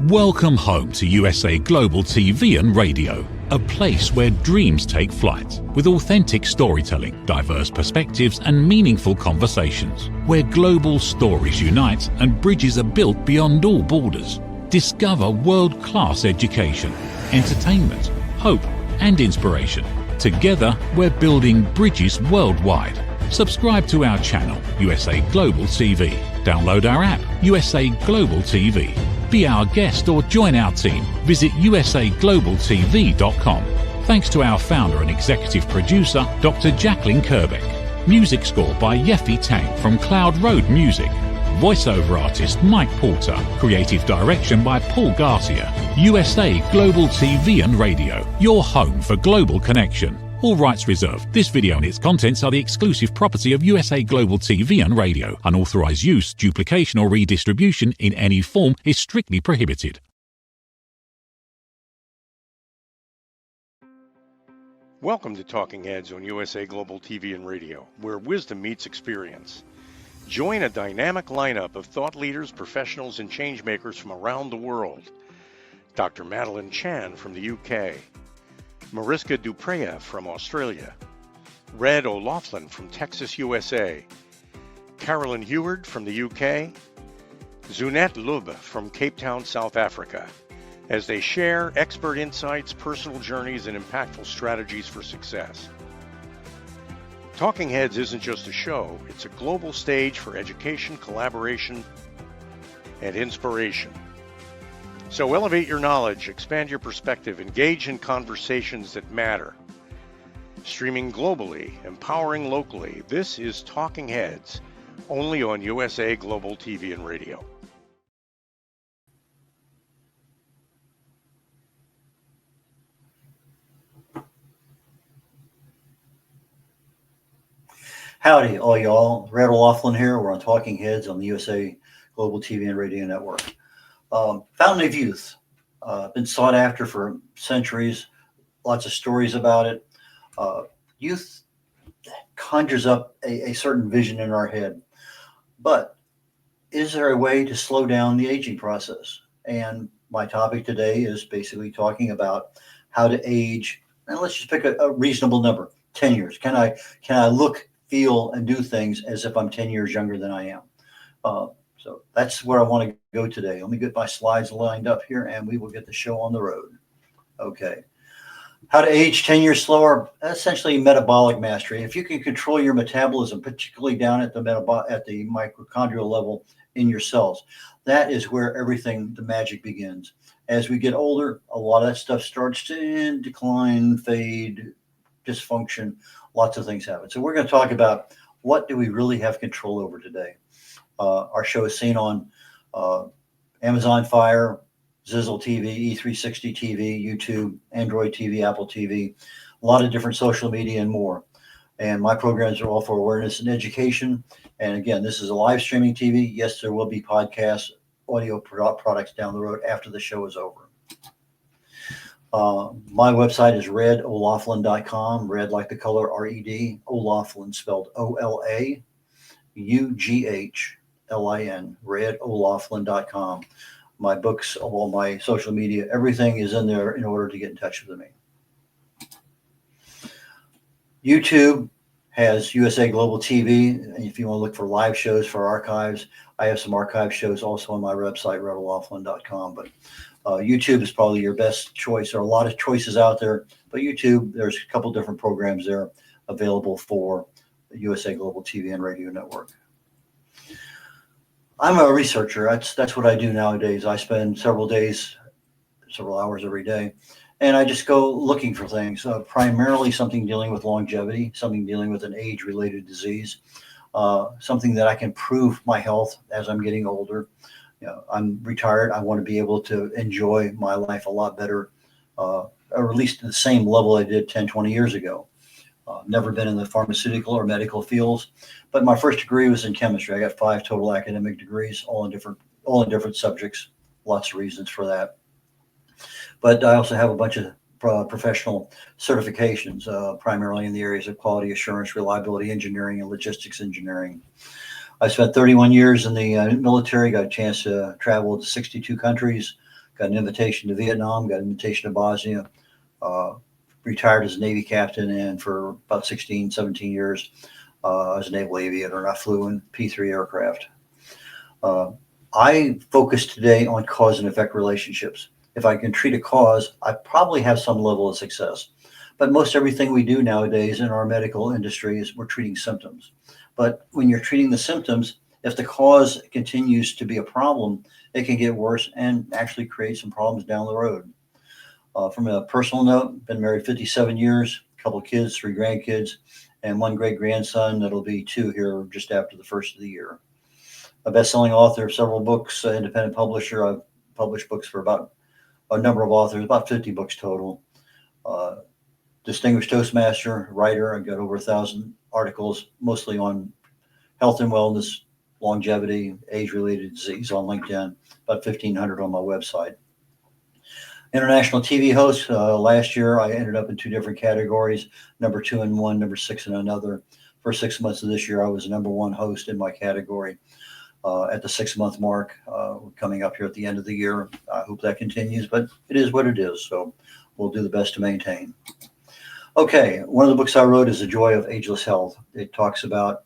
Welcome home to USA Global TV and Radio, a place where dreams take flight, with authentic storytelling, diverse perspectives and meaningful conversations, where global stories unite and bridges are built beyond all borders. Discover world-class education, entertainment, hope and inspiration. Together, we're building bridges worldwide. Subscribe to our channel, USA Global TV. Download our app, USA Global TV. Be our guest or join our team. Visit usaglobaltv.com. Thanks to our founder and executive producer, Dr. Jacalyn Kerbeck. Music score by Yeffy Tang from Cloud Road Music. Voiceover artist Mike Porter. Creative direction by Paul Garcia. USA Global TV and Radio. Your home for global connection. All rights reserved. This video and its contents are the exclusive property of USA Global TV and Radio. Unauthorized use, duplication or redistribution in any form is strictly prohibited. Welcome to Talking Heads on USA Global TV and Radio, where wisdom meets experience. Join a dynamic lineup of thought leaders, professionals, and changemakers from around the world. Dr. Madeline Chan from the UK. Mariska Dupreya from Australia, Red O'Loughlin from Texas, USA, Carolyn Heward from the UK, Zunette Lube from Cape Town, South Africa, as they share expert insights, personal journeys, and impactful strategies for success. Talking Heads isn't just a show, it's a global stage for education, collaboration, and inspiration. So elevate your knowledge, expand your perspective, engage in conversations that matter. Streaming globally, empowering locally, this is Talking Heads, only on USA Global TV and Radio. Howdy, all y'all. Red O'Loughlin here. We're on Talking Heads on the USA Global TV and Radio Network. Fountain of Youth, been sought after for centuries, lots of stories about it. Youth conjures up a certain vision in our head, but is there a way to slow down the aging process? And my topic today is basically talking about how to age, and let's just pick a reasonable number, 10 years. Can I look, feel, and do things as if I'm 10 years younger than I am? So that's where I want to go today. Let me get my slides lined up here and we will get the show on the road. Okay. How to age 10 years slower, essentially metabolic mastery. If you can control your metabolism, particularly down at the mitochondrial level in your cells, that is where everything, the magic begins. As we get older, a lot of that stuff starts to decline, fade, dysfunction, lots of things happen. So we're going to talk about what do we really have control over today. Our show is seen on Amazon Fire, Zizzle TV, E360 TV, YouTube, Android TV, Apple TV, a lot of different social media and more. And my programs are all for awareness and education. And again, this is a live streaming TV. Yes, there will be podcasts, audio products down the road after the show is over. My website is redolaughlin.com, red like the color R-E-D, O'Loughlin spelled O-L-A-U-G-H. L-I-N, redolaughlin.com. My books, all my social media, everything is in there in order to get in touch with me. YouTube has USA Global TV. If you want to look for live shows for archives, I have some archive shows also on my website, redolaughlin.com. But YouTube is probably your best choice. There are a lot of choices out there, but YouTube, there's a couple different programs there available for the USA Global TV and Radio Network. I'm a researcher. That's what I do nowadays. I spend several hours every day, and I just go looking for things, primarily something dealing with longevity, something dealing with an age-related disease, something that I can prove my health as I'm getting older. You know, I'm retired. I want to be able to enjoy my life a lot better, or at least at the same level I did 10, 20 years ago. Never been in the pharmaceutical or medical fields, but my first degree was in chemistry. I got 5 total academic degrees, all in different subjects. Lots of reasons for that. But I also have a bunch of professional certifications, primarily in the areas of quality assurance, reliability engineering, and logistics engineering. I spent 31 years in the military, got a chance to travel to 62 countries, got an invitation to Vietnam, got an invitation to Bosnia, retired as a Navy captain, and for about 16, 17 years, as a naval aviator, and I flew in P-3 aircraft. I focus today on cause and effect relationships. If I can treat a cause, I probably have some level of success. But most everything we do nowadays in our medical industry is we're treating symptoms. But when you're treating the symptoms, if the cause continues to be a problem, it can get worse and actually create some problems down the road. From a personal note, been married 57 years, a couple of kids, 3 grandkids, and 1 great-grandson that'll be 2 here just after the first of the year. A best-selling author of several books, independent publisher. I've published books for about a number of authors, about 50 books total. Distinguished Toastmaster, writer. I've got over 1,000 articles, mostly on health and wellness, longevity, age-related disease on LinkedIn, about 1,500 on my website. International TV host. Last year, I ended up in 2 different categories, number 2 in one, number 6 in another. For 6 months of this year, I was number 1 host in my category. At the 6-month mark, coming up here at the end of the year. I hope that continues, but it is what it is. So we'll do the best to maintain. Okay, one of the books I wrote is The Joy of Ageless Health. It talks about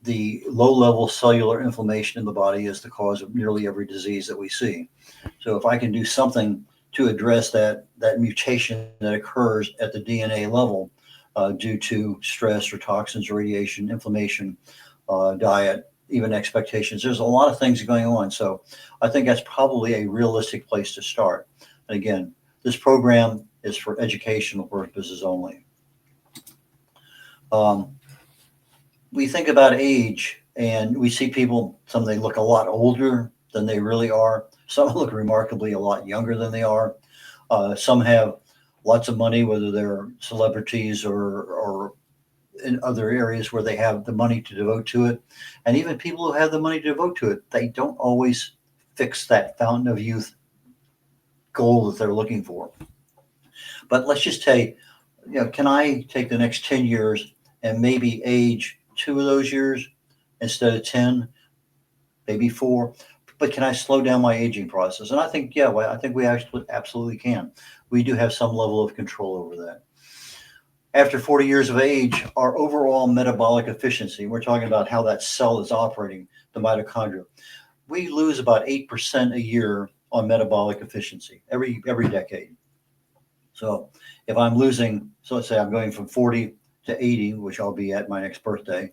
the low-level cellular inflammation in the body is the cause of nearly every disease that we see. So if I can do something to address that mutation that occurs at the DNA level due to stress or toxins or radiation, inflammation, diet, even expectations. There's a lot of things going on. So I think that's probably a realistic place to start. And again, this program is for educational purposes only. We think about age and we see people, some they look a lot older than they really are. Some look remarkably a lot younger than they are. Some have lots of money, whether they're celebrities or in other areas where they have the money to devote to it. And even people who have the money to devote to it, they don't always fix that fountain of youth goal that they're looking for. But let's just say, can I take the next 10 years and maybe age 2 of those years instead of 10, maybe 4? But can I slow down my aging process? And I think, I think we actually absolutely can. We do have some level of control over that. After 40 years of age, our overall metabolic efficiency, we're talking about how that cell is operating, the mitochondria, we lose about 8% a year on metabolic efficiency every decade. So if I'm losing, so let's say I'm going from 40 to 80, which I'll be at my next birthday.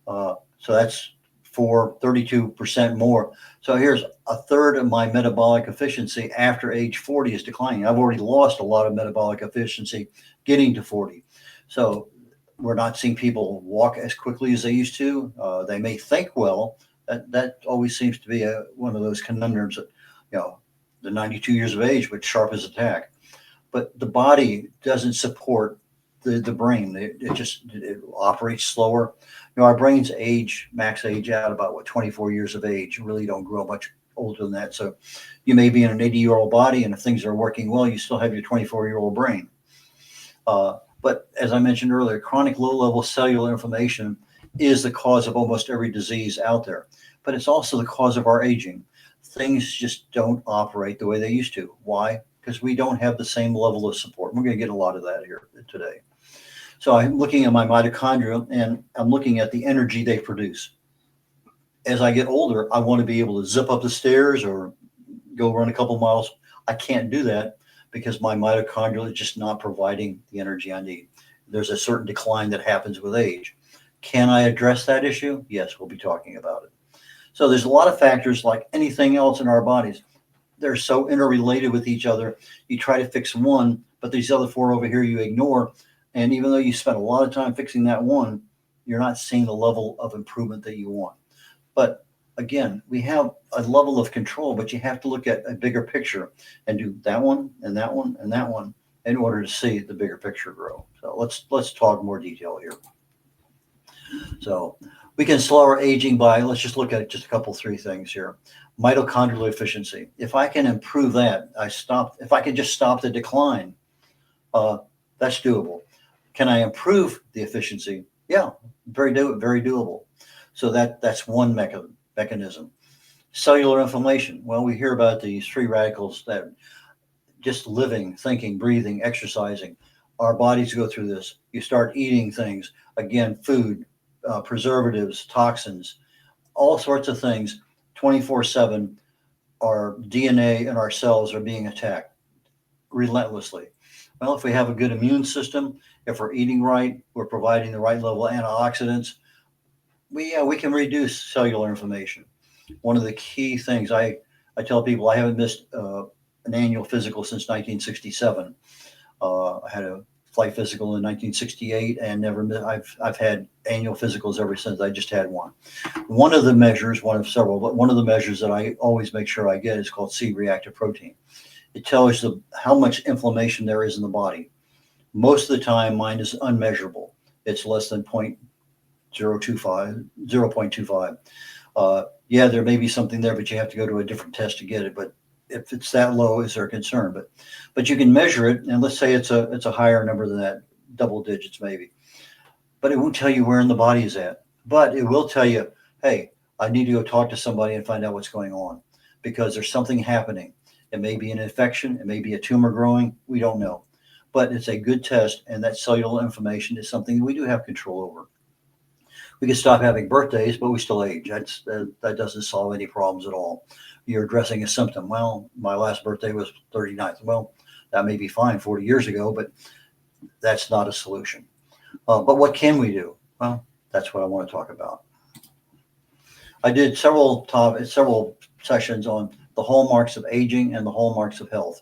So that's 32% more. So here's a third of my metabolic efficiency after age 40 is declining. I've already lost a lot of metabolic efficiency getting to 40. So we're not seeing people walk as quickly as they used to. They may think well. That always seems to be one of those conundrums that, the 92 years of age, but sharp as a tack. But the body doesn't support the brain. It operates slower. Our brains max age out about 24 years of age. You really don't grow much older than that. So you may be in an 80-year-old body, and if things are working well, you still have your 24-year-old brain. But as I mentioned earlier, chronic low-level cellular inflammation is the cause of almost every disease out there. But it's also the cause of our aging. Things just don't operate the way they used to. Why? Because we don't have the same level of support. We're going to get a lot of that here today. So I'm looking at my mitochondria, and I'm looking at the energy they produce. As I get older, I want to be able to zip up the stairs or go run a couple miles. I can't do that because my mitochondria is just not providing the energy I need. There's a certain decline that happens with age. Can I address that issue? Yes, we'll be talking about it. So there's a lot of factors like anything else in our bodies. They're so interrelated with each other. You try to fix one, but these other 4 over here you ignore. And even though you spend a lot of time fixing that one, you're not seeing the level of improvement that you want. But again, we have a level of control, but you have to look at a bigger picture and do that one and that one and that one in order to see the bigger picture grow. So let's talk more detail here. So we can slow our aging by, let's just look at just a couple, 3 things here. Mitochondrial efficiency. If I can improve that, if I can just stop the decline, that's doable. Can I improve the efficiency? Yeah, very doable. So that's one mechanism. Cellular inflammation. Well, we hear about these free radicals that just living, thinking, breathing, exercising. Our bodies go through this. You start eating things, again, food, preservatives, toxins, all sorts of things 24/7. Our DNA and our cells are being attacked relentlessly. Well, if we have a good immune system, if we're eating right, we're providing the right level of antioxidants, we can reduce cellular inflammation. One of the key things I tell people, I haven't missed an annual physical since 1967. I had a flight physical in 1968 and never missed. I've had annual physicals ever since. I just had one. One of the measures, one of several, but one of the measures that I always make sure I get is called C-reactive protein. It tells you how much inflammation there is in the body. Most of the time, mine is unmeasurable. It's less than 0.25. Yeah, there may be something there, but you have to go to a different test to get it. But if it's that low, is there a concern? But you can measure it, and let's say it's a higher number than that, double digits maybe. But it won't tell you where in the body is at. But it will tell you, hey, I need to go talk to somebody and find out what's going on, because there's something happening. It may be an infection, it may be a tumor growing, we don't know. But it's a good test, and that cellular inflammation is something we do have control over. We can stop having birthdays, but we still age. That doesn't solve any problems at all. You're addressing a symptom. Well, my last birthday was 39th. Well, that may be fine 40 years ago, but that's not a solution. But what can we do? Well, that's what I want to talk about. I did several sessions on the hallmarks of aging and the hallmarks of health.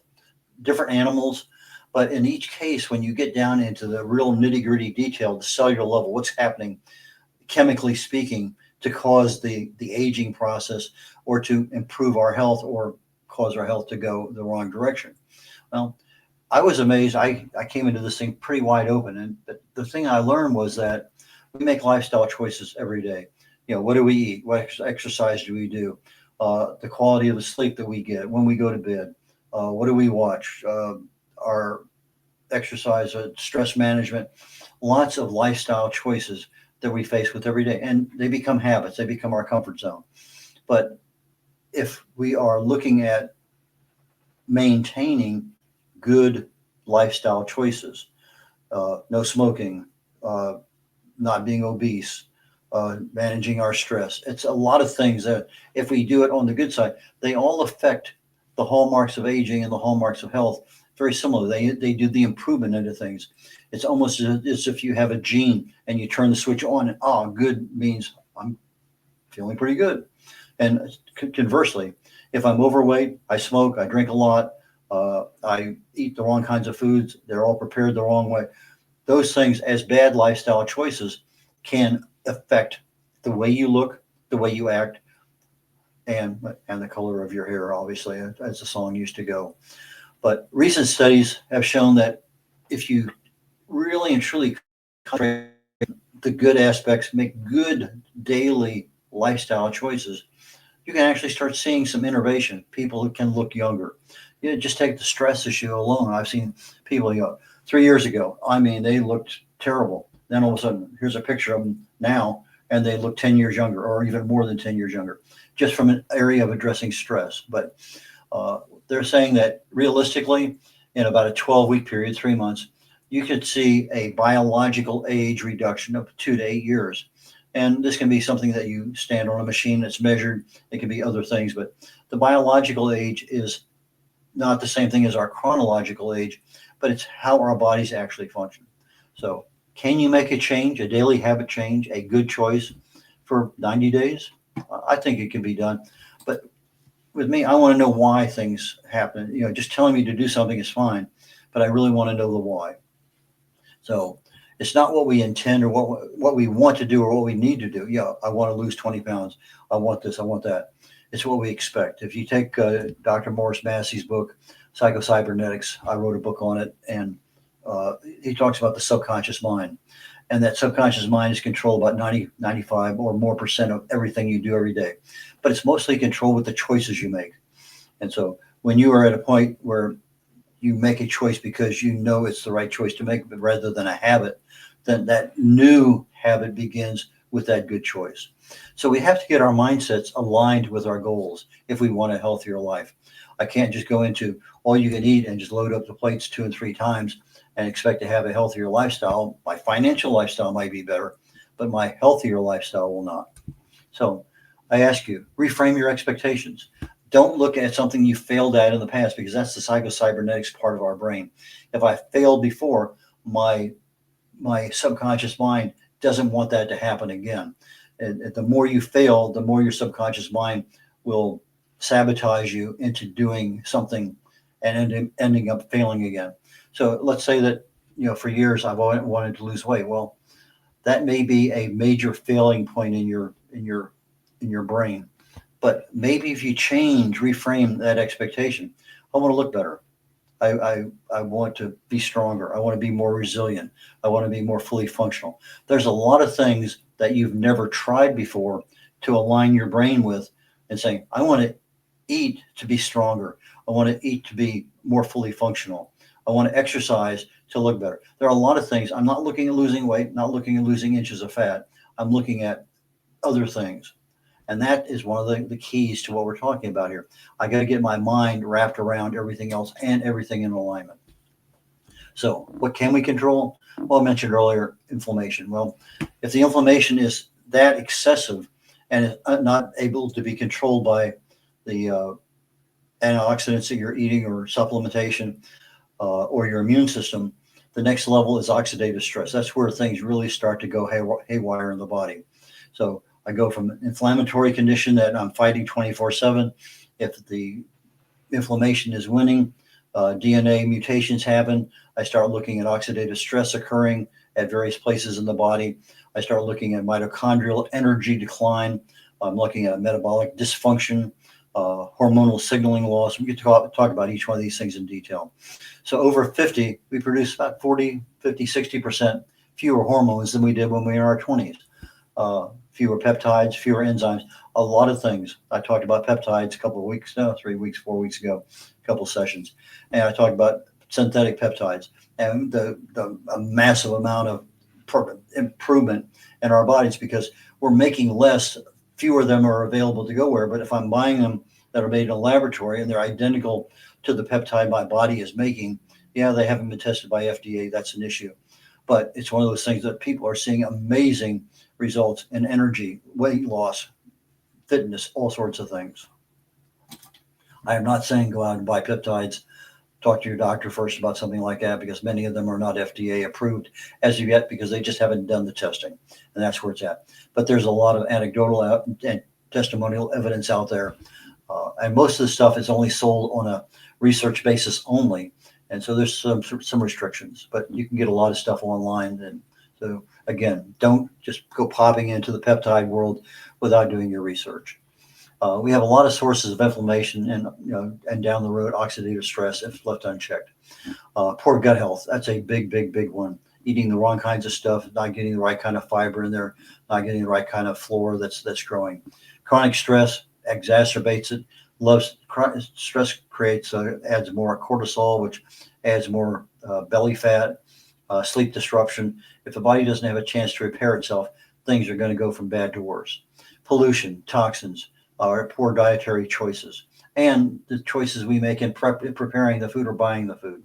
Different animals, but in each case, when you get down into the real nitty-gritty detail, the cellular level, what's happening chemically speaking to cause the aging process or to improve our health or cause our health to go the wrong direction. Well, I was amazed. I came into this thing pretty wide open. And the thing I learned was that we make lifestyle choices every day. You know, what do we eat? What exercise do we do? The quality of the sleep that we get when we go to bed. What do we watch? Our exercise, stress management, lots of lifestyle choices that we face with every day, and they become habits. They become our comfort zone. But if we are looking at maintaining good lifestyle choices, no smoking, not being obese, managing our stress, it's a lot of things that if we do it on the good side, they all affect the hallmarks of aging and the hallmarks of health very similar. They do the improvement into things. It's almost as if you have a gene and you turn the switch on and good means I'm feeling pretty good. And conversely, if I'm overweight, I smoke, I drink a lot, I eat the wrong kinds of foods, they're all prepared the wrong way. Those things as bad lifestyle choices can affect the way you look, the way you act, and the color of your hair, obviously, as the song used to go. But recent studies have shown that if you really and truly concentrate the good aspects, make good daily lifestyle choices, you can actually start seeing some innovation. People who can look younger. You know, just take the stress issue alone. I've seen people, 3 years ago, I mean, they looked terrible. Then all of a sudden, here's a picture of them now, and they look 10 years younger, or even more than 10 years younger, just from an area of addressing stress. But they're saying that realistically, in about a 12-week period, 3 months, you could see a biological age reduction of 2 to 8 years. And this can be something that you stand on a machine that's measured. It can be other things, but the biological age is not the same thing as our chronological age, but it's how our bodies actually function. So can you make a change, a daily habit change, a good choice for 90 days? I think it can be done. But with me, I want to know why things happen. Just telling me to do something is fine, but I really want to know the why. So it's not what we intend or what we want to do or what we need to do. Yeah, I want to lose 20 pounds. I want this. I want that. It's what we expect. If you take Dr. Morris Massey's book, Psychocybernetics, I wrote a book on it, and he talks about the subconscious mind. And that subconscious mind is controlled about 90, 95 or more % of everything you do every day. But it's mostly controlled with the choices you make. And so when you are at a point where you make a choice because you know it's the right choice to make, but rather than a habit, then that new habit begins with that good choice. So we have to get our mindsets aligned with our goals if we want a healthier life. I can't just go into all you can eat and just load up the plates 2 and 3 times and expect to have a healthier lifestyle. My financial lifestyle might be better, but my healthier lifestyle will not. So I ask you, reframe your expectations. Don't look at something you failed at in the past, because that's the psychocybernetics part of our brain. If I failed before, my subconscious mind doesn't want that to happen again. And the more you fail, the more your subconscious mind will sabotage you into doing something and ending up failing again. So let's say that, for years I've wanted to lose weight. Well, that may be a major failing point in your brain. But maybe if you reframe that expectation, I want to look better. I want to be stronger. I want to be more resilient. I want to be more fully functional. There's a lot of things that you've never tried before to align your brain with, and saying, I want to eat to be stronger. I want to eat to be more fully functional. I want to exercise to look better. There are a lot of things. I'm not looking at losing weight, not looking at losing inches of fat. I'm looking at other things. And that is one of the keys to what we're talking about here. I got to get my mind wrapped around everything else and everything in alignment. So what can we control? Well, I mentioned earlier, inflammation. Well, if the inflammation is that excessive and is not able to be controlled by the antioxidants that you're eating or supplementation or your immune system, the next level is oxidative stress. That's where things really start to go haywire in the body. So I go from an inflammatory condition that I'm fighting 24/7. If the inflammation is winning, DNA mutations happen. I start looking at oxidative stress occurring at various places in the body. I start looking at mitochondrial energy decline. I'm looking at metabolic dysfunction, hormonal signaling loss. We get to talk about each one of these things in detail. So over 50, we produce about 40, 50, 60% fewer hormones than we did when we were in our 20s. Fewer peptides, fewer enzymes, a lot of things. I talked about peptides a couple of weeks, 3 weeks, 4 weeks ago, a couple of sessions. And I talked about synthetic peptides and a massive amount of improvement in our bodies, because we're making less, fewer of them are available to go where. But if I'm buying them that are made in a laboratory and they're identical to the peptide my body is making, yeah, they haven't been tested by FDA. That's an issue. But it's one of those things that people are seeing amazing results in energy, weight loss, fitness, all sorts of things. I am not saying go out and buy peptides. Talk to your doctor first about something like that, because many of them are not FDA approved as of yet, because they just haven't done the testing, and that's where it's at. But there's a lot of anecdotal and testimonial evidence out there, and most of the stuff is only sold on a research basis only, and so there's some restrictions. But you can get a lot of stuff online, and so again, don't just go popping into the peptide world without doing your research. We have a lot of sources of inflammation and down the road, oxidative stress if left unchecked. Poor gut health, that's a big one. Eating the wrong kinds of stuff, not getting the right kind of fiber in there, not getting the right kind of flora that's growing. Chronic stress exacerbates it. Stress adds more cortisol, which adds more belly fat, sleep disruption. If the body doesn't have a chance to repair itself, things are going to go from bad to worse. Pollution, toxins, our poor dietary choices, and the choices we make in preparing the food or buying the food.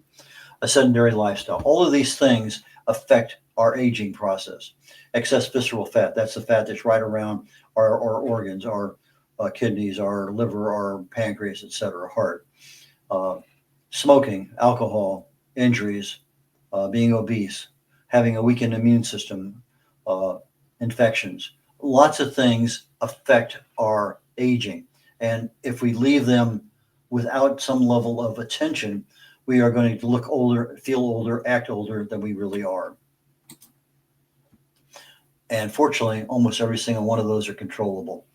A sedentary lifestyle. All of these things affect our aging process. Excess visceral fat, that's the fat that's right around our organs, our kidneys, our liver, our pancreas, etc., heart. Smoking, alcohol, injuries, being obese, having a weakened immune system, infections. Lots of things affect our aging. And if we leave them without some level of attention, we are going to look older, feel older, act older than we really are. And fortunately, almost every single one of those are controllable.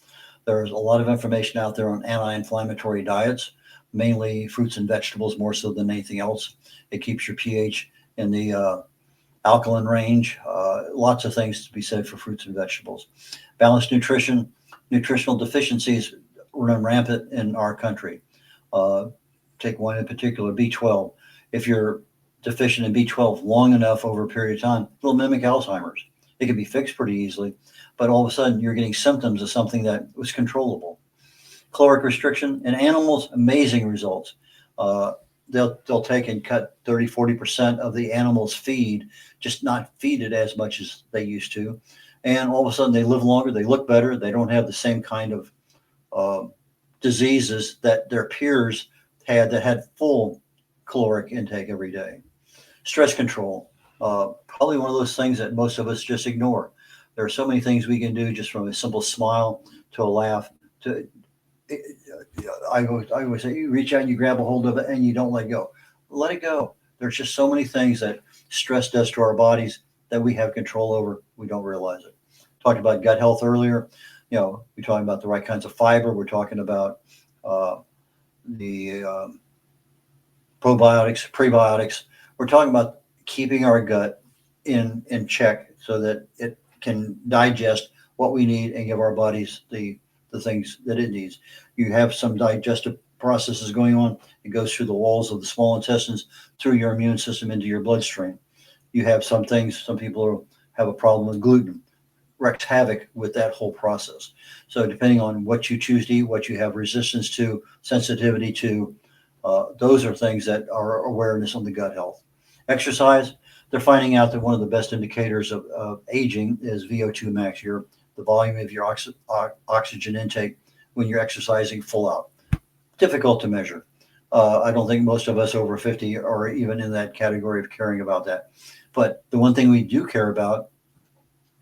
There's a lot of information out there on anti-inflammatory diets, mainly fruits and vegetables more so than anything else. It keeps your pH in the alkaline range. Lots of things to be said for fruits and vegetables. Balanced nutrition. Nutritional deficiencies run rampant in our country. Take one in particular, B12. If you're deficient in B12 long enough over a period of time, it'll mimic Alzheimer's. It can be fixed pretty easily, but all of a sudden you're getting symptoms of something that was controllable. Caloric restriction in animals, amazing results. They'll take and cut 30-40% of the animal's feed, just not feed it as much as they used to. And all of a sudden they live longer, they look better, they don't have the same kind of diseases that their peers had that had full caloric intake every day. Stress control, probably one of those things that most of us just ignore. There are so many things we can do, just from a simple smile to a laugh to I always say, you reach out and you grab a hold of it and you don't let go. Let it go. There's just so many things that stress does to our bodies that we have control over. We don't realize it. Talked about gut health earlier. We're talking about the right kinds of fiber. We're talking about the probiotics, prebiotics. We're talking about keeping our gut in check so that it can digest what we need and give our bodies the things that it needs. You have some digestive processes going on. It goes through the walls of the small intestines, through your immune system into your bloodstream. You have some things, some people have a problem with gluten, wreaks havoc with that whole process. So depending on what you choose to eat, what you have resistance to, sensitivity to, those are things that are awareness on the gut health. Exercise, they're finding out that one of the best indicators of aging is VO2 max, the volume of your oxygen intake when you're exercising full out. Difficult to measure. I don't think most of us over 50 are even in that category of caring about that. But the one thing we do care about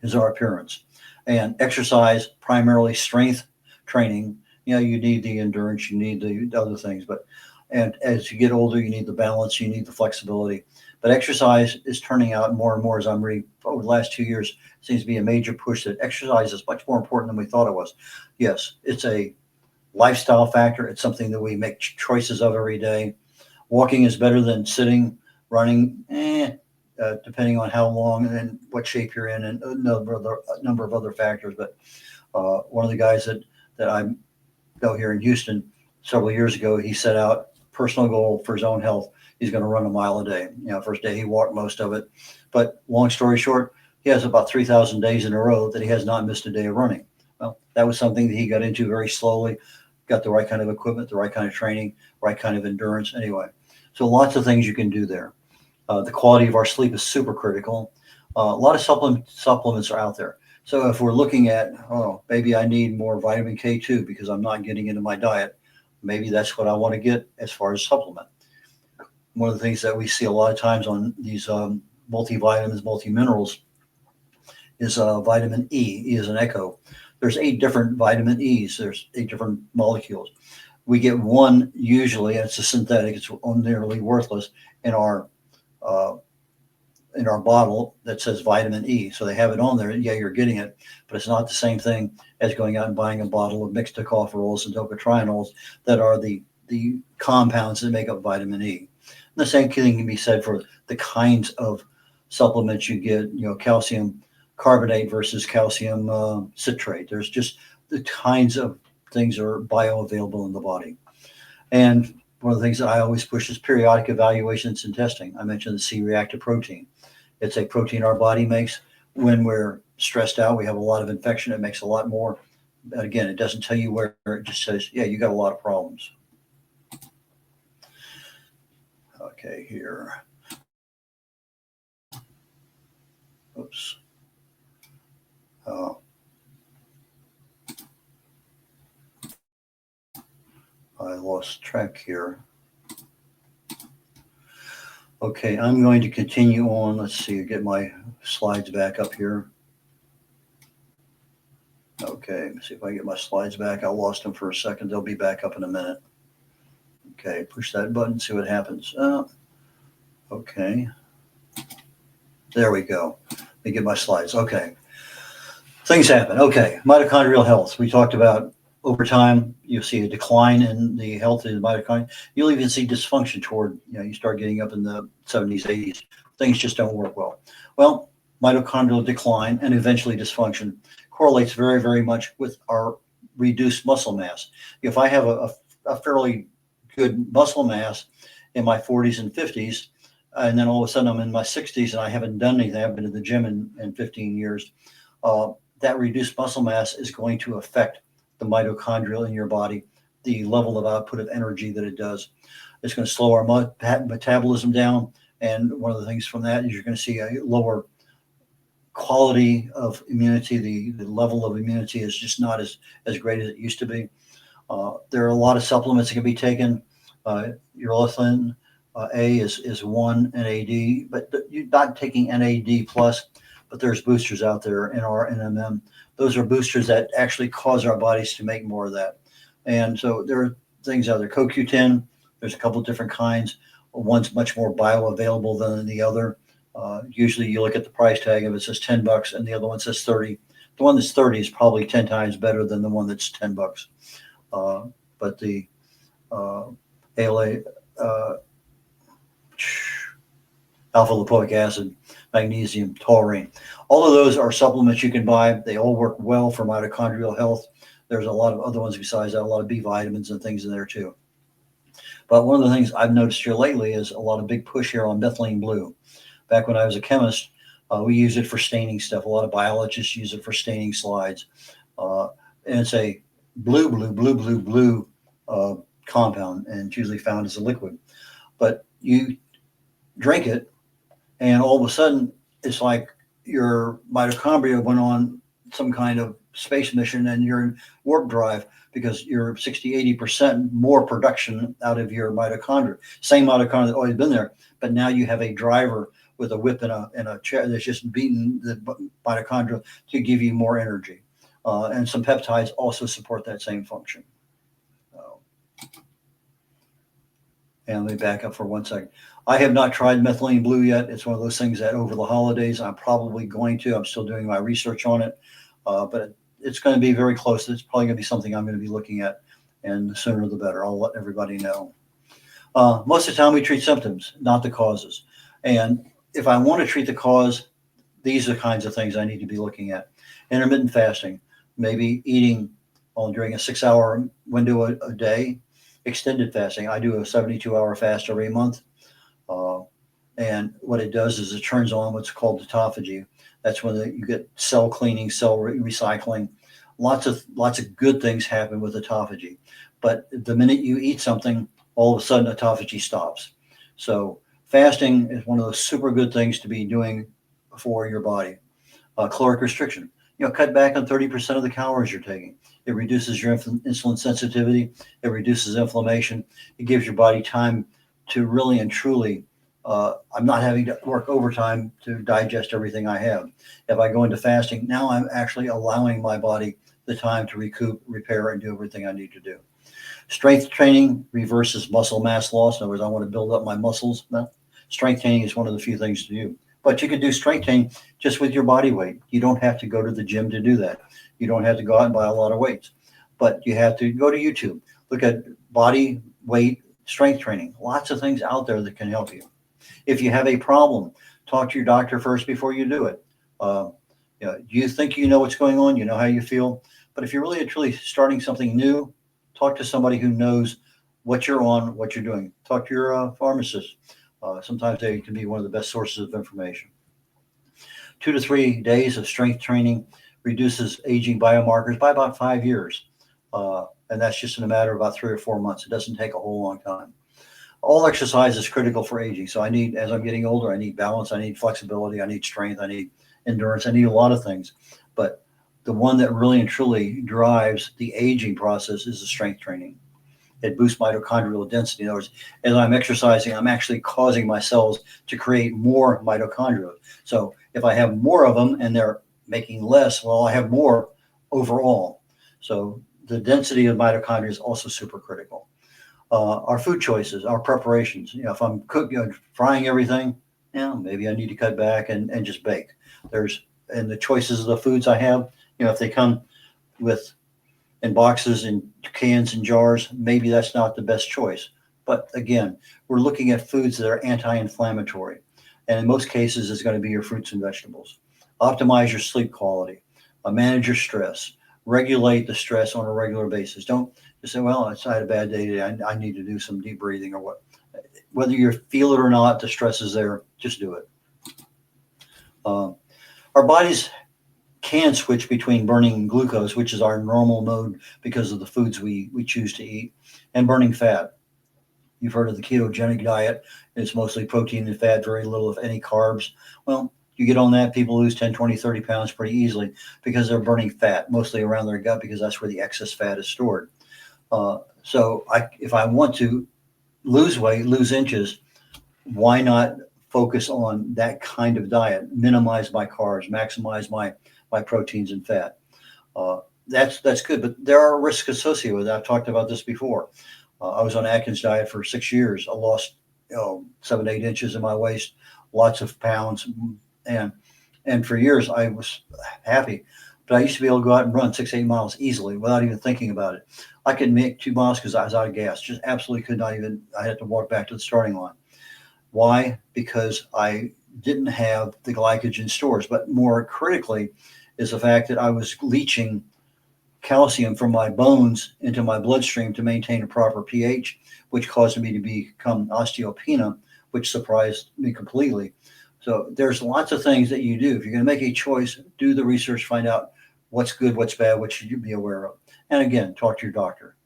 is our appearance. And exercise, primarily strength training, you need the endurance, you need the other things. And as you get older, you need the balance, you need the flexibility. But exercise is turning out more and more, as I'm reading over the last 2 years, seems to be a major push that exercise is much more important than we thought it was. Yes, it's a lifestyle factor. It's something that we make choices of every day. Walking is better than sitting, running, depending on how long and what shape you're in, and a number of other factors. But one of the guys that I know here in Houston several years ago, he set out a personal goal for his own health. He's going to run a mile a day. First day he walked most of it. But long story short, he has about 3,000 days in a row that he has not missed a day of running. Well, that was something that he got into very slowly, got the right kind of equipment, the right kind of training, right kind of endurance anyway. So lots of things you can do there. The quality of our sleep is super critical. A lot of supplements are out there. So if we're looking at, maybe I need more vitamin K2 because I'm not getting into my diet, maybe that's what I want to get as far as supplement. One of the things that we see a lot of times on these multivitamins, multiminerals is vitamin E. E is an echo. There's 8 different vitamin E's. There's 8 different molecules. We get one usually, and it's a synthetic. It's nearly worthless in our bottle that says vitamin E. So they have it on there. Yeah, you're getting it, but it's not the same thing as going out and buying a bottle of mixed tocopherols and tocotrienols that are the compounds that make up vitamin E. And the same thing can be said for the kinds of supplements you get, calcium carbonate versus calcium citrate. There's just the kinds of things are bioavailable in the body. And one of the things that I always push is periodic evaluations and testing. I mentioned the C-reactive protein. It's a protein our body makes when we're stressed out. We have a lot of infection. It makes a lot more. But again, it doesn't tell you where. It just says, yeah, you got a lot of problems. Okay, here. Oops. I lost track here. Okay, I'm going to continue on. Let's see, get my slides back up here. Okay, let's see if I get my slides back. I lost them for a second. They'll be back up in a minute. Okay, push that button, see what happens. Okay. There we go. Let me get my slides. Okay. Things happen. Okay, mitochondrial health. We talked about over time, you see a decline in the health of the mitochondria. You'll even see dysfunction toward, you start getting up in the 70s, 80s. Things just don't work well. Well, mitochondrial decline and eventually dysfunction correlates very, very much with our reduced muscle mass. If I have a fairly good muscle mass in my 40s and 50s, and then all of a sudden I'm in my 60s and I haven't done anything. I've been to the gym in 15 years. That reduced muscle mass is going to affect the mitochondria in your body, the level of output of energy that it does. It's going to slow our metabolism down. And one of the things from that is you're going to see a lower quality of immunity. The level of immunity is just not as great as it used to be. There are a lot of supplements that can be taken. Urolithin A is one NAD, but you're not taking NAD plus, but there's boosters out there, NR, NMN. Those are boosters that actually cause our bodies to make more of that. And so there are things out there. CoQ10, there's a couple of different kinds. One's much more bioavailable than the other. Usually you look at the price tag of it says $10 and the other one says 30. The one that's 30 is probably 10 times better than the one that's $10. But the ALA, alpha lipoic acid, magnesium, taurine, all of those are supplements you can buy. They all work well for mitochondrial health. There's a lot of other ones besides that, a lot of B vitamins and things in there too. But one of the things I've noticed here lately is a lot of big push here on methylene blue. Back when I was a chemist, we used it for staining stuff. A lot of biologists use it for staining slides. And it's a blue compound, and it's usually found as a liquid. But you drink it, and all of a sudden, it's like your mitochondria went on some kind of space mission and you're in warp drive because you're 60-80% more production out of your mitochondria. Same mitochondria that always been there, but now you have a driver with a whip and a chair that's just beating the mitochondria to give you more energy. And some peptides also support that same function. And let me back up for 1 second. I have not tried methylene blue yet. It's one of those things that over the holidays, I'm probably going to. I'm still doing my research on it. But it's going to be very close. It's probably going to be something I'm going to be looking at. And the sooner the better. I'll let everybody know. Most of the time we treat symptoms, not the causes. And if I want to treat the cause, these are the kinds of things I need to be looking at. Intermittent fasting, maybe eating during a 6-hour window a day. Extended fasting. I do a 72-hour fast every month. And what it does is it turns on what's called autophagy. That's when you get cell cleaning, cell recycling. Lots of good things happen with autophagy. But the minute you eat something, all of a sudden autophagy stops. So fasting is one of those super good things to be doing for your body. Caloric restriction. Cut back on 30% of the calories you're taking. It reduces your insulin sensitivity. It reduces inflammation. It gives your body time to really and truly, I'm not having to work overtime to digest everything I have. If I go into fasting, now I'm actually allowing my body the time to recoup, repair, and do everything I need to do. Strength training reverses muscle mass loss. In other words, I want to build up my muscles. Now, strength training is one of the few things to do. But you can do strength training just with your body weight. You don't have to go to the gym to do that. You don't have to go out and buy a lot of weights. But you have to go to YouTube. Look at body weight strength training. Lots of things out there that can help you. If you have a problem, talk to your doctor first before you do it. Do you think you know what's going on? You know how you feel? But if you're really and truly starting something new, talk to somebody who knows what you're on, what you're doing. Talk to your pharmacist. Sometimes they can be one of the best sources of information. 2 to 3 days of strength training reduces aging biomarkers by about 5 years. And that's just in a matter of about 3 or 4 months. It doesn't take a whole long time. All exercise is critical for aging. So as I'm getting older, I need balance, I need flexibility, I need strength, I need endurance, I need a lot of things. But the one that really and truly drives the aging process is the strength training. It boosts mitochondrial density. In other words, as I'm exercising, I'm actually causing my cells to create more mitochondria. So if I have more of them and they're making less, well, I have more overall. So the density of mitochondria is also super critical. Our food choices, our preparations. If I'm cooking, frying everything, maybe I need to cut back and just bake. And the choices of the foods I have, if they come in boxes and cans and jars, maybe that's not the best choice. But again, we're looking at foods that are anti-inflammatory. And in most cases, it's going to be your fruits and vegetables. Optimize your sleep quality. Manage your stress. Regulate the stress on a regular basis. Don't just say, well, I had a bad day today. I need to do some deep breathing or what. whether you feel it or not, the stress is there. Just do it. Our bodies can switch between burning glucose, which is our normal mode because of the foods we choose to eat, and burning fat. You've heard of the ketogenic diet. It's mostly protein and fat, very little, if any, carbs. Well, you get on that, people lose 10, 20, 30 pounds pretty easily because they're burning fat, mostly around their gut, because that's where the excess fat is stored. So if I want to lose weight, lose inches, why not focus on that kind of diet? Minimize my carbs, maximize my proteins and fat. That's good, but there are risks associated with that. I've talked about this before. I was on Atkins diet for 6 years. I lost 7 to 8 inches in my waist, lots of pounds, and for years I was happy. But I used to be able to go out and run 6, 8 miles easily without even thinking about it. I could make 2 miles because I was out of gas. Just absolutely could not even. I had to walk back to the starting line. Why? Because I didn't have the glycogen stores. But more critically is the fact that I was leaching calcium from my bones into my bloodstream to maintain a proper pH, which caused me to become osteopenia, which surprised me completely. So there's lots of things that you do. If you're going to make a choice, do the research, find out what's good, what's bad, what should you be aware of. And again, talk to your doctor.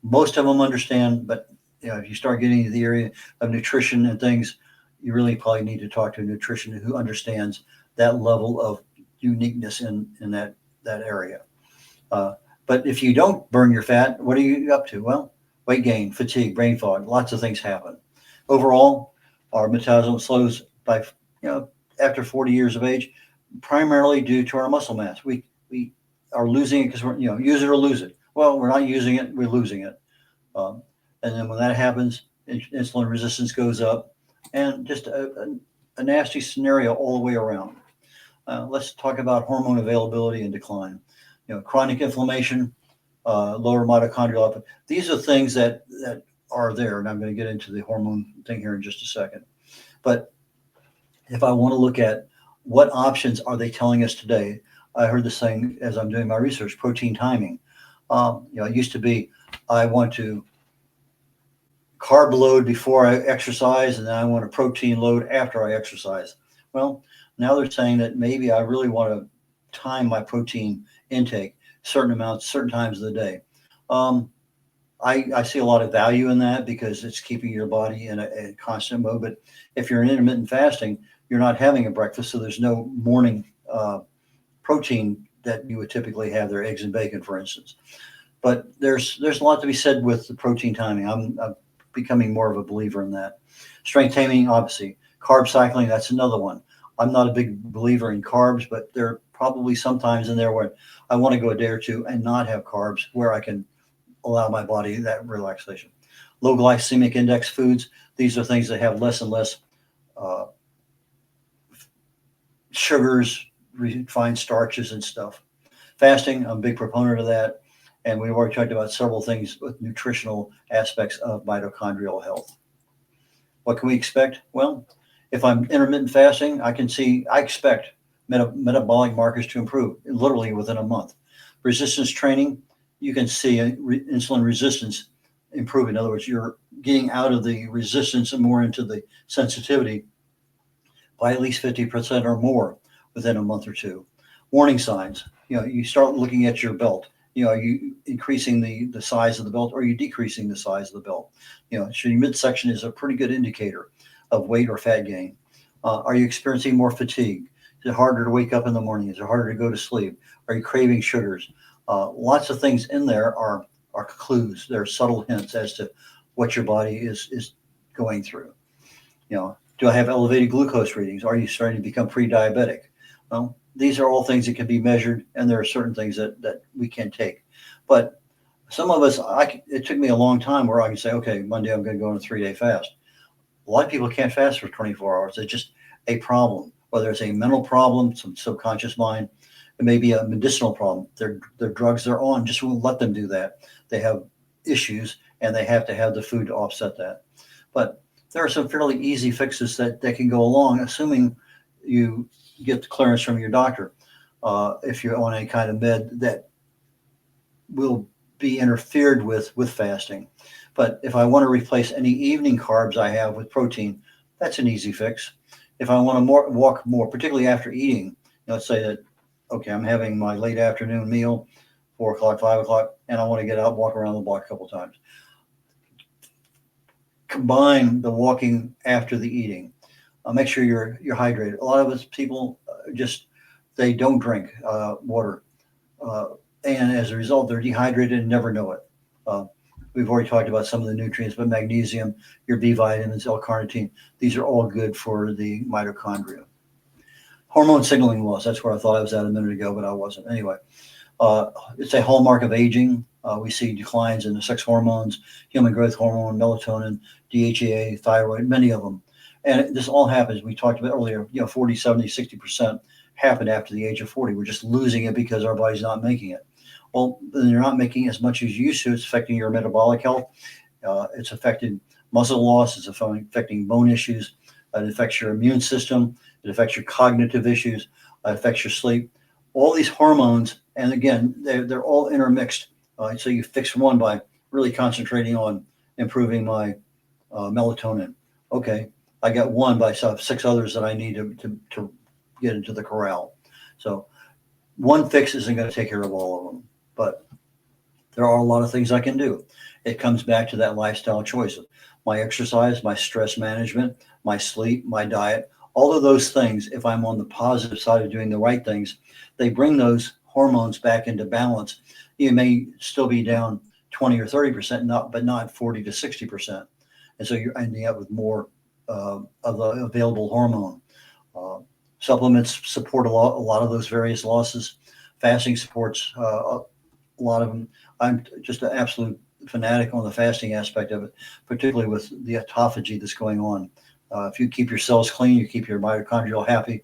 Most of them understand, but if you start getting into the area of nutrition and things, you really probably need to talk to a nutritionist who understands that level of uniqueness in that area. But if you don't burn your fat, what are you up to? Well, weight gain, fatigue, brain fog, lots of things happen. Overall, our metabolism slows by, after 40 years of age, primarily due to our muscle mass. We are losing it because we're, use it or lose it. Well, we're not using it, we're losing it. And then when that happens, insulin resistance goes up, and just a nasty scenario all the way around. Let's talk about hormone availability and decline. Chronic inflammation, lower mitochondrial output. These are things that are there, and I'm going to get into the hormone thing here in just a second. But if I want to look at what options are they telling us today, I heard this thing as I'm doing my research: protein timing. It used to be, I want to carb load before I exercise, and then I want a protein load after I exercise. Well, now they're saying that maybe I really want to time my protein intake, certain amounts, certain times of the day. I see a lot of value in that because it's keeping your body in a constant mode. But if you're in intermittent fasting, you're not having a breakfast, so there's no morning protein that you would typically have there, eggs and bacon, for instance. But there's a lot to be said with the protein timing. I'm becoming more of a believer in that. Strength taming, obviously. Carb cycling, that's another one. I'm not a big believer in carbs, but there are probably some times in there where I want to go a day or two and not have carbs, where I can allow my body that relaxation. Low glycemic index foods, these are things that have less and less sugars, refined starches and stuff. Fasting, I'm a big proponent of that. And we've already talked about several things with nutritional aspects of mitochondrial health. What can we expect? Well, if I'm intermittent fasting, I expect metabolic markers to improve literally within a month. Resistance training, you can see insulin resistance improve. In other words, you're getting out of the resistance and more into the sensitivity by at least 50% or more within a month or two. Warning signs, you start looking at your belt. Are you increasing the size of the belt, or are you decreasing the size of the belt? Your midsection is a pretty good indicator of weight or fat gain. Are you experiencing more fatigue? Is it harder to wake up in the morning? Is it harder to go to sleep? Are you craving sugars? Lots of things in there are clues. They're subtle hints as to what your body is going through. Do I have elevated glucose readings? Are you starting to become pre-diabetic? Well, these are all things that can be measured, and there are certain things that we can take. But some of us, it took me a long time where I can say, okay, Monday I'm going to go on a 3-day fast. A lot of people can't fast for 24 hours. It's just a problem, whether it's a mental problem, some subconscious mind. It may be a medicinal problem. Their drugs they're on just won't let them do that. They have issues, and they have to have the food to offset that. But there are some fairly easy fixes that can go along, assuming you get the clearance from your doctor. If you're on any kind of med that will be interfered with fasting. But if I want to replace any evening carbs I have with protein, that's an easy fix. If I want to walk more, particularly after eating, let's say that, okay, I'm having my late afternoon meal, 4 o'clock, 5 o'clock, and I want to get out and walk around the block a couple times. Combine the walking after the eating. Make sure you're hydrated. A lot of us people they don't drink water, and as a result, they're dehydrated and never know it. We've already talked about some of the nutrients, but magnesium, your B vitamins, L-carnitine, these are all good for the mitochondria. Hormone signaling loss, that's where I thought I was at a minute ago, but I wasn't. Anyway, it's a hallmark of aging. We see declines in the sex hormones, human growth hormone, melatonin, DHEA, thyroid, many of them. And this all happens, we talked about earlier, 40, 70, 60% happen after the age of 40. We're just losing it because our body's not making it. Well, then you're not making as much as you used to. It's affecting your metabolic health. It's affecting muscle loss. It's affecting bone issues. It affects your immune system. It affects your cognitive issues. It affects your sleep. All these hormones, and again, they're all intermixed. So you fix one by really concentrating on improving my melatonin. Okay, I got one, but I still have 6 others that I need to get into the corral. So one fix isn't going to take care of all of them, but there are a lot of things I can do. It comes back to that lifestyle choice. My exercise, my stress management, my sleep, my diet, all of those things, if I'm on the positive side of doing the right things, they bring those hormones back into balance. You may still be down 20 or 30%, but not 40 to 60%. And so you're ending up with more of the available hormone. Supplements support a lot of those various losses. Fasting supports a lot of them. I'm just an absolute fanatic on the fasting aspect of it, particularly with the autophagy that's going on. If you keep your cells clean, you keep your mitochondria happy,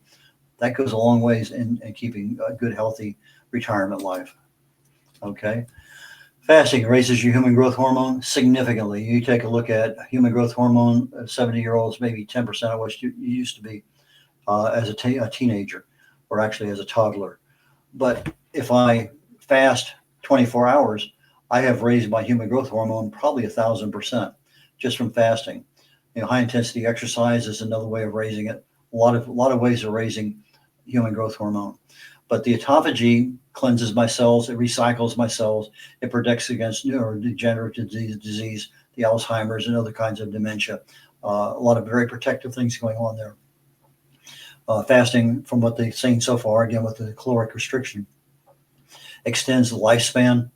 that goes a long ways in keeping a good, healthy retirement life. Okay. Fasting raises your human growth hormone significantly. You take a look at human growth hormone, 70-year-olds, maybe 10% of what you used to be as a teenager, or actually as a toddler. But if I fast 24 hours, I have raised my human growth hormone probably 1,000% just from fasting. High intensity exercise is another way of raising it. A lot of ways of raising human growth hormone. But the autophagy cleanses my cells, it recycles my cells, it protects against neurodegenerative disease, the Alzheimer's and other kinds of dementia. A lot of very protective things going on there. Fasting, from what they've seen so far, again with the caloric restriction, extends the lifespan,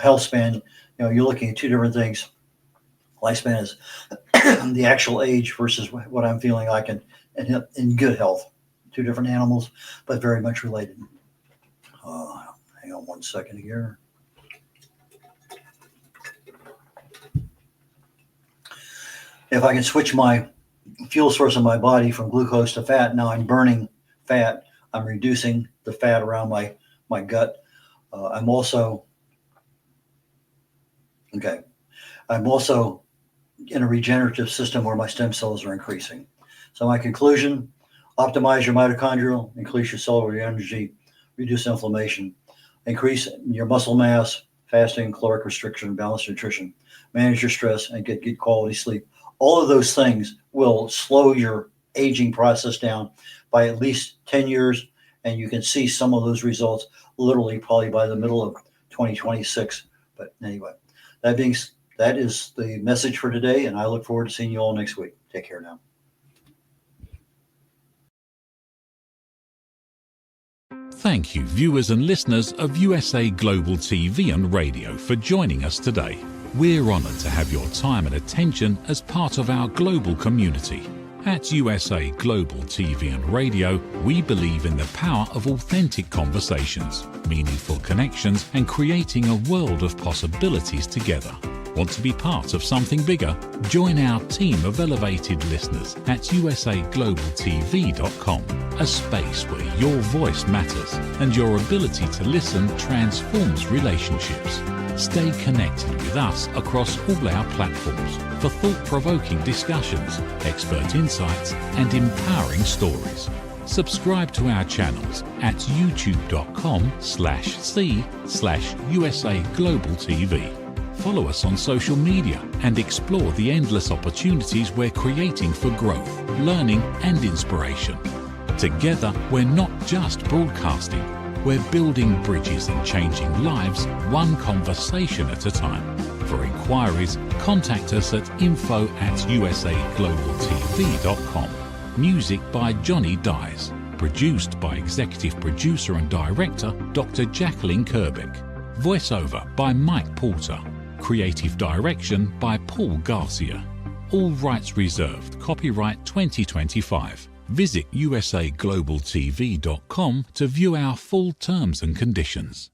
health span. You're looking at two different things. Lifespan is the actual age versus what I'm feeling like in good health. Two different animals, but very much related. Hang on one second here. If I can switch my fuel source of my body from glucose to fat, now I'm burning fat. I'm reducing the fat around my gut. I'm also in a regenerative system where my stem cells are increasing. So my conclusion: optimize your mitochondrial, increase your cellular energy, reduce inflammation, increase your muscle mass, fasting, caloric restriction, balanced nutrition, manage your stress, and get good quality sleep. All of those things will slow your aging process down by at least 10 years, and you can see some of those results literally probably by the middle of 2026. But anyway, that is the message for today, and I look forward to seeing you all next week. Take care now. Thank you, viewers and listeners of USA Global TV and Radio, for joining us today. We're honoured to have your time and attention as part of our global community. At USA Global TV and Radio, we believe in the power of authentic conversations, meaningful connections, and creating a world of possibilities together. Want to be part of something bigger? Join our team of elevated listeners at usaglobaltv.com, a space where your voice matters and your ability to listen transforms relationships. Stay connected with us across all our platforms for thought-provoking discussions, expert insights, and empowering stories. Subscribe to our channels at youtube.com/c/USA Global TV. Follow us on social media and explore the endless opportunities we're creating for growth, learning and inspiration. Together, we're not just broadcasting, we're building bridges and changing lives one conversation at a time. For inquiries, contact us at info@usaglobaltv.com. Music by Johnny Dyes. Produced by Executive Producer and Director Dr. Jacalyn Kerbeck. Voiceover by Mike Porter. Creative Direction by Paul Garcia. All rights reserved. Copyright 2025. Visit usaglobaltv.com to view our full terms and conditions.